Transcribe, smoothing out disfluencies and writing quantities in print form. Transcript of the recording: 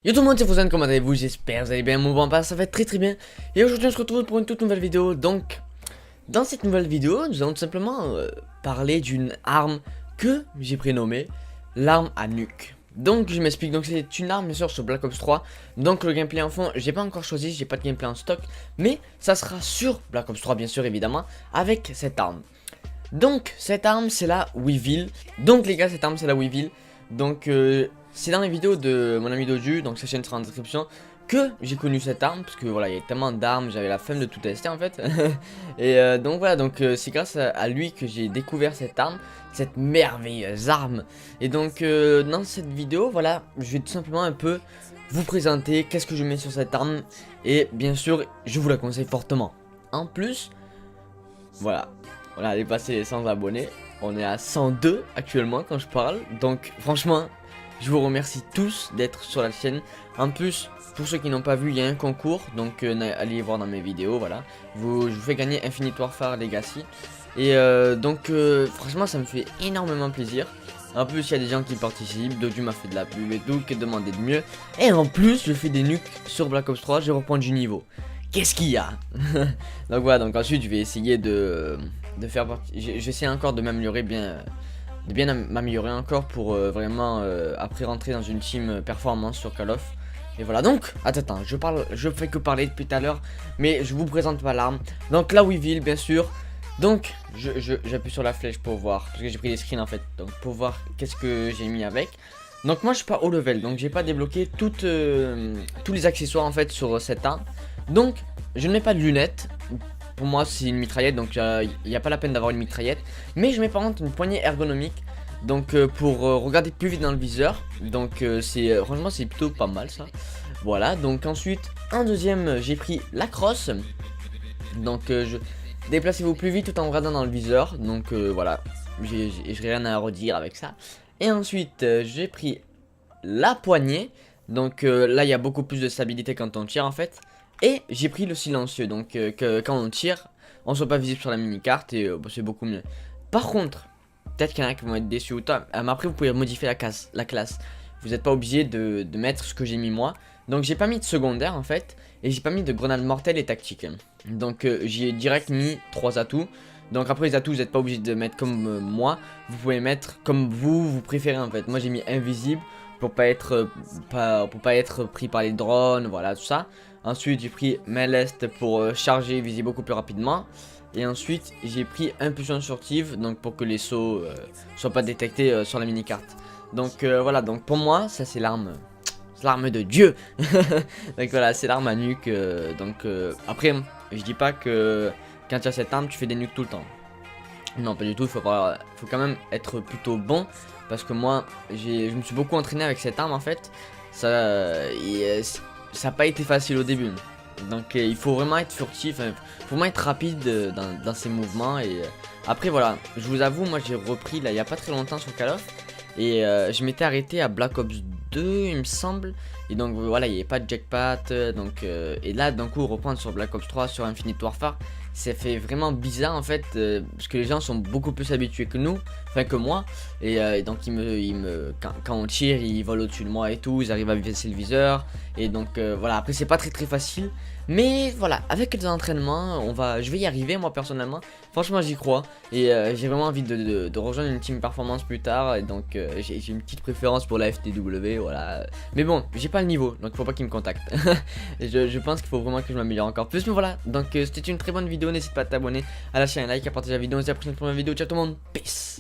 Yo tout le monde, c'est Frozen, comment allez-vous? J'espère que vous allez bien, mon bon ça va très bien. Et aujourd'hui on se retrouve pour une toute nouvelle vidéo. Donc, dans cette nouvelle vidéo, nous allons tout simplement parler d'une arme que j'ai prénommée l'arme à nuque. Donc je m'explique, donc c'est une arme bien sûr sur Black Ops 3. Donc le gameplay en fond, j'ai pas encore choisi, j'ai pas de gameplay en stock. Mais ça sera sur Black Ops 3 bien sûr évidemment, avec cette arme. Donc cette arme c'est la Weevil. Donc les gars, cette arme c'est la Weevil. Donc c'est dans les vidéos de mon ami Doju, donc sa chaîne sera en description, que j'ai connu cette arme, parce que voilà, il y a tellement d'armes, j'avais la flemme de tout tester en fait. Et donc voilà, donc c'est grâce à lui que j'ai découvert cette arme, cette merveilleuse arme. Et donc dans cette vidéo, voilà, je vais tout simplement un peu vous présenter qu'est-ce que je mets sur cette arme. Et bien sûr, je vous la conseille fortement. En plus, voilà, on a dépassé les 100 abonnés. On est à 102 actuellement quand je parle. Donc franchement, je vous remercie tous d'être sur la chaîne. En plus, pour ceux qui n'ont pas vu, il y a un concours. Donc allez voir dans mes vidéos, voilà. Je vous fais gagner Infinite Warfare Legacy. Et donc franchement, ça me fait énormément plaisir. En plus, il y a des gens qui participent. Doju m'a fait de la pub et tout, qui demandait de mieux. Et en plus, je fais des nukes sur Black Ops 3. Je reprends du niveau. Qu'est-ce qu'il y a? Donc voilà, donc ensuite je vais essayer de faire partie. J'essaie encore de m'améliorer de bien m'améliorer encore pour vraiment après rentrer dans une team performance sur Call of. Et voilà, donc attends, je fais que parler depuis tout à l'heure, mais je vous présente pas l'arme. Donc la Weevil bien sûr. Donc j'appuie sur la flèche pour voir, parce que j'ai pris des screens en fait, donc pour voir qu'est-ce que j'ai mis avec. Donc moi je suis pas haut level, donc j'ai pas débloqué tous les accessoires en fait sur cette arme. Donc je ne mets pas de lunettes. Pour moi c'est une mitraillette, donc il n'y a pas la peine d'avoir une mitraillette. Mais je mets par contre une poignée ergonomique, donc pour regarder plus vite dans le viseur. Donc franchement c'est plutôt pas mal ça. Voilà, donc ensuite en deuxième j'ai pris la crosse. Donc déplacez-vous plus vite tout en regardant dans le viseur. Donc voilà, j'ai rien à redire avec ça. Et ensuite j'ai pris la poignée. Donc là il y a beaucoup plus de stabilité quand on tire en fait. Et j'ai pris le silencieux, donc que quand on tire, on soit pas visible sur la mini-carte et c'est beaucoup mieux. Par contre, peut-être qu'il y en a qui vont être déçus ou toi, mais après vous pouvez modifier la classe. Vous n'êtes pas obligé de mettre ce que j'ai mis moi. Donc j'ai pas mis de secondaire en fait, et j'ai pas mis de grenade mortelle et tactique. Donc j'ai direct mis 3 atouts. Donc après les atouts vous n'êtes pas obligé de mettre comme moi, vous pouvez mettre comme vous préférez en fait. Moi j'ai mis invisible pour pas être pris par les drones, voilà tout ça. Ensuite j'ai pris main lest pour charger et viser beaucoup plus rapidement. Et ensuite j'ai pris impulsion furtive, donc pour que les sauts soient pas détectés sur la mini carte. Donc voilà, donc pour moi ça c'est l'arme de Dieu. Donc voilà, c'est l'arme à nuque. Après je dis pas que quand tu as cette arme tu fais des nukes tout le temps. Non pas du tout, faut quand même être plutôt bon. Parce que moi je me suis beaucoup entraîné avec cette arme en fait. Ça n'a pas été facile au début. Donc il faut vraiment être furtif, il faut vraiment être rapide dans ses mouvements. Et après voilà, je vous avoue, moi j'ai repris là il n'y a pas très longtemps sur Call of. Et je m'étais arrêté à Black Ops 2 il me semble. Et donc voilà, il n'y avait pas de jackpot. Et là d'un coup reprendre sur Black Ops 3, sur Infinite Warfare, ça fait vraiment bizarre en fait, parce que les gens sont beaucoup plus habitués que nous, enfin que moi. Et donc quand on tire, ils volent au-dessus de moi et tout, ils arrivent à baisser le viseur. Et donc voilà, après c'est pas très facile. Mais voilà, avec les entraînements, je vais y arriver moi personnellement. Franchement j'y crois. Et j'ai vraiment envie de rejoindre une team performance plus tard. Et donc j'ai une petite préférence pour la FTW, voilà. Mais bon, j'ai pas le niveau, donc faut pas qu'ils me contactent. Et je pense qu'il faut vraiment que je m'améliore encore plus. Mais voilà, donc c'était une très bonne vidéo. N'hésite pas à t'abonner, à lâcher un like, à partager la vidéo. On se dit à la prochaine pour une vidéo. Ciao tout le monde, peace.